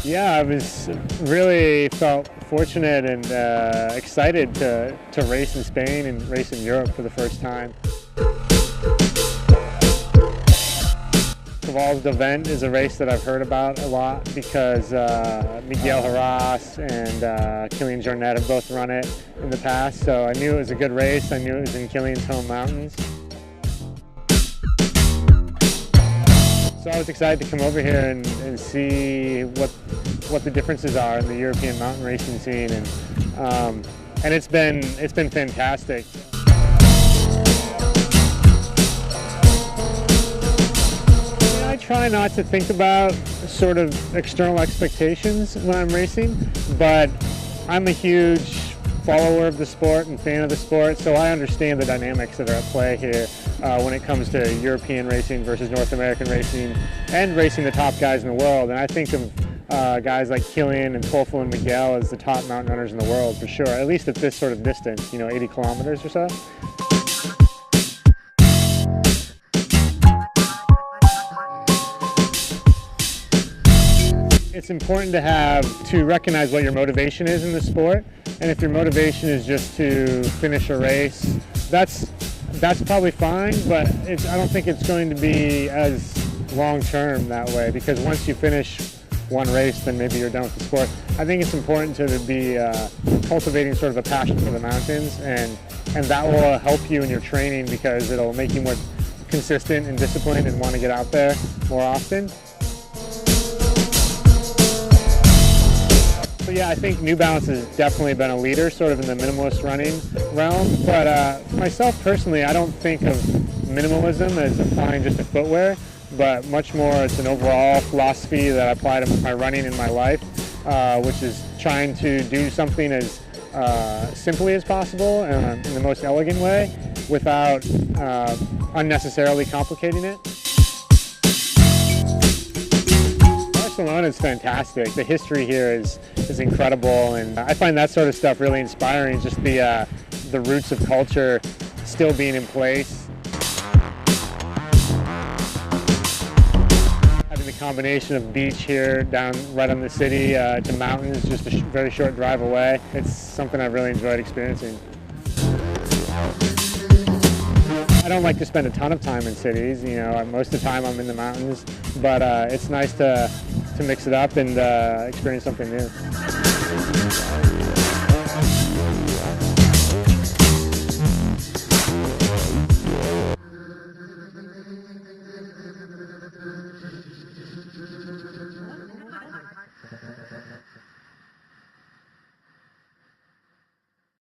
Yeah, I was really felt fortunate and excited to race in Spain and race in Europe for the first time. Valls d'Avent is a race that I've heard about a lot because Miguel Harras and Kilian Jornet have both run it in the past, so I knew it was a good race. I knew it was in Kilian's home mountains. So I was excited to come over here and see what the differences are in the European mountain racing scene, and it's been fantastic. I try not to think about sort of external expectations when I'm racing, but I'm a huge follower of the sport and fan of the sport, so I understand the dynamics that are at play here when it comes to European racing versus North American racing and racing the top guys in the world. And I think of guys like Kilian and Toffel and Miguel as the top mountain runners in the world for sure, at least at this sort of distance, 80 kilometers or so. It's important to recognize what your motivation is in the sport, and if your motivation is just to finish a race, that's probably fine, but I don't think it's going to be as long-term that way, because once you finish one race, then maybe you're done with the sport. I think it's important to be cultivating sort of a passion for the mountains, and that will help you in your training because it'll make you more consistent and disciplined and want to get out there more often. So yeah, I think New Balance has definitely been a leader sort of in the minimalist running realm, but for myself personally, I don't think of minimalism as applying just to footwear, but much more it's an overall philosophy that I apply to my running in my life, which is trying to do something as simply as possible in the most elegant way without unnecessarily complicating it. Barcelona is fantastic. The history here is incredible, and I find that sort of stuff really inspiring, just the roots of culture still being in place. Having the combination of beach here down right on the city to mountains just a very short drive away, it's something I've really enjoyed experiencing. I don't like to spend a ton of time in cities, most of the time I'm in the mountains, but it's nice to mix it up and experience something new.